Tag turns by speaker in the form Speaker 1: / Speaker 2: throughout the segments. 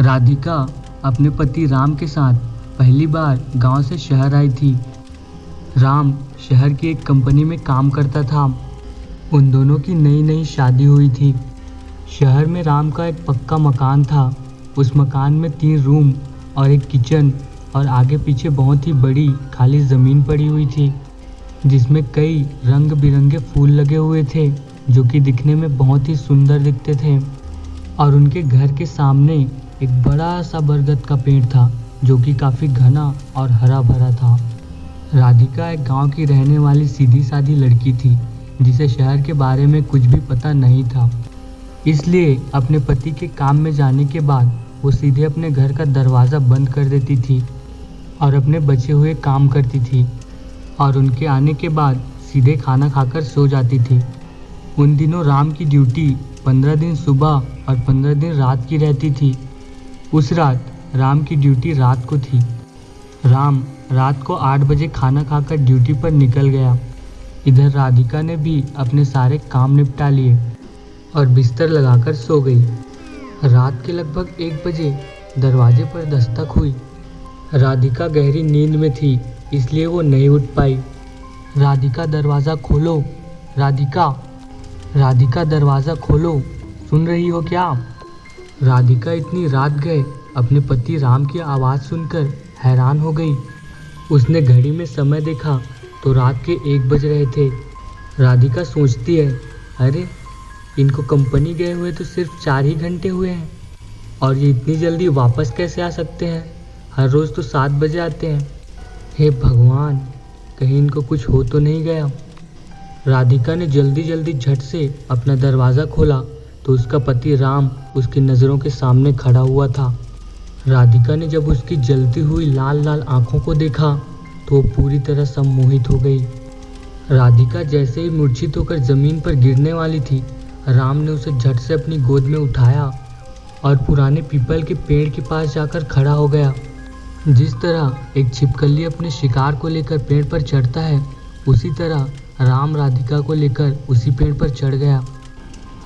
Speaker 1: राधिका अपने पति राम के साथ पहली बार गांव से शहर आई थी। राम शहर की एक कंपनी में काम करता था। उन दोनों की नई नई शादी हुई थी। शहर में राम का एक पक्का मकान था। उस मकान में 3 रूम और एक किचन और आगे पीछे बहुत ही बड़ी खाली ज़मीन पड़ी हुई थी, जिसमें कई रंग बिरंगे फूल लगे हुए थे जो कि दिखने में बहुत ही सुंदर दिखते थे। और उनके घर के सामने एक बड़ा सा बरगद का पेड़ था जो कि काफ़ी घना और हरा भरा था। राधिका एक गांव की रहने वाली सीधी सादी लड़की थी जिसे शहर के बारे में कुछ भी पता नहीं था। इसलिए अपने पति के काम में जाने के बाद वो सीधे अपने घर का दरवाज़ा बंद कर देती थी और अपने बचे हुए काम करती थी और उनके आने के बाद सीधे खाना खाकर सो जाती थी। उन दिनों राम की ड्यूटी 15 दिन सुबह और 15 दिन रात की रहती थी। उस रात राम की ड्यूटी रात को थी। राम रात को 8 बजे खाना खाकर ड्यूटी पर निकल गया। इधर राधिका ने भी अपने सारे काम निपटा लिए और बिस्तर लगाकर सो गई। रात के लगभग 1 बजे दरवाजे पर दस्तक हुई। राधिका गहरी नींद में थी, इसलिए वो नहीं उठ पाई। राधिका दरवाज़ा खोलो, राधिका, राधिका दरवाज़ा खोलो, सुन रही हो क्या? राधिका इतनी रात गए अपने पति राम की आवाज़ सुनकर हैरान हो गई। उसने घड़ी में समय देखा तो रात के 1 बज रहे थे। राधिका सोचती है, अरे इनको कंपनी गए हुए तो सिर्फ 4 ही घंटे हुए हैं और ये इतनी जल्दी वापस कैसे आ सकते हैं? हर रोज़ तो 7 बजे आते हैं। हे भगवान, कहीं इनको कुछ हो तो नहीं गया। राधिका ने जल्दी जल्दी झट से अपना दरवाज़ा खोला तो उसका पति राम उसकी नज़रों के सामने खड़ा हुआ था। राधिका ने जब उसकी जलती हुई लाल लाल आँखों को देखा तो वो पूरी तरह सम्मोहित हो गई। राधिका जैसे ही मूर्छित होकर ज़मीन पर गिरने वाली थी, राम ने उसे झट से अपनी गोद में उठाया और पुराने पीपल के पेड़ के पास जाकर खड़ा हो गया। जिस तरह एक छिपकली अपने शिकार को लेकर पेड़ पर चढ़ता है, उसी तरह राम राधिका को लेकर उसी पेड़ पर चढ़ गया।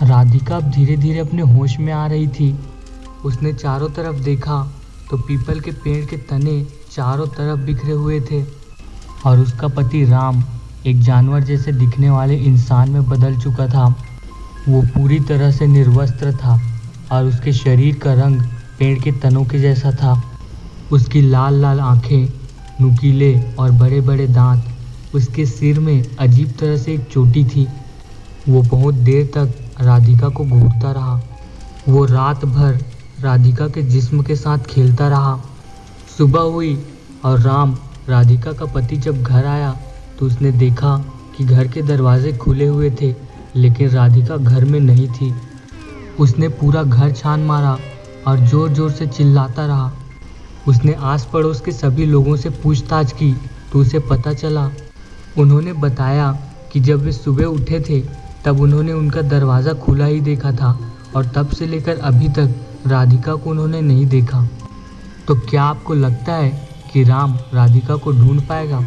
Speaker 1: राधिका अब धीरे धीरे अपने होश में आ रही थी। उसने चारों तरफ देखा तो पीपल के पेड़ के तने चारों तरफ बिखरे हुए थे और उसका पति राम एक जानवर जैसे दिखने वाले इंसान में बदल चुका था। वो पूरी तरह से निर्वस्त्र था और उसके शरीर का रंग पेड़ के तनों के जैसा था। उसकी लाल लाल आँखें, नुकीले और बड़े बड़े दांत, उसके सिर में अजीब तरह से एक चोटी थी। वो बहुत देर तक राधिका को घूरता रहा। वो रात भर राधिका के जिस्म के साथ खेलता रहा। सुबह हुई और राम, राधिका का पति, जब घर आया तो उसने देखा कि घर के दरवाजे खुले हुए थे, लेकिन राधिका घर में नहीं थी। उसने पूरा घर छान मारा और ज़ोर ज़ोर से चिल्लाता रहा। उसने आस पड़ोस के सभी लोगों से पूछताछ की तो उसे पता चला। उन्होंने बताया कि जब वे सुबह उठे थे तब उन्होंने उनका दरवाज़ा खुला ही देखा था और तब से लेकर अभी तक राधिका को उन्होंने नहीं देखा। तो क्या आपको लगता है कि राम राधिका को ढूंढ पाएगा?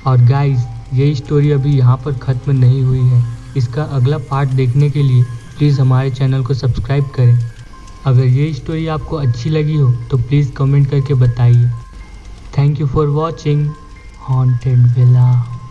Speaker 1: और गाइस, ये स्टोरी अभी यहाँ पर ख़त्म नहीं हुई है। इसका अगला पार्ट देखने के लिए प्लीज़ हमारे चैनल को सब्सक्राइब करें। अगर ये स्टोरी आपको अच्छी लगी हो तो प्लीज़ कमेंट करके बताइए। Thank you for watching haunted villa.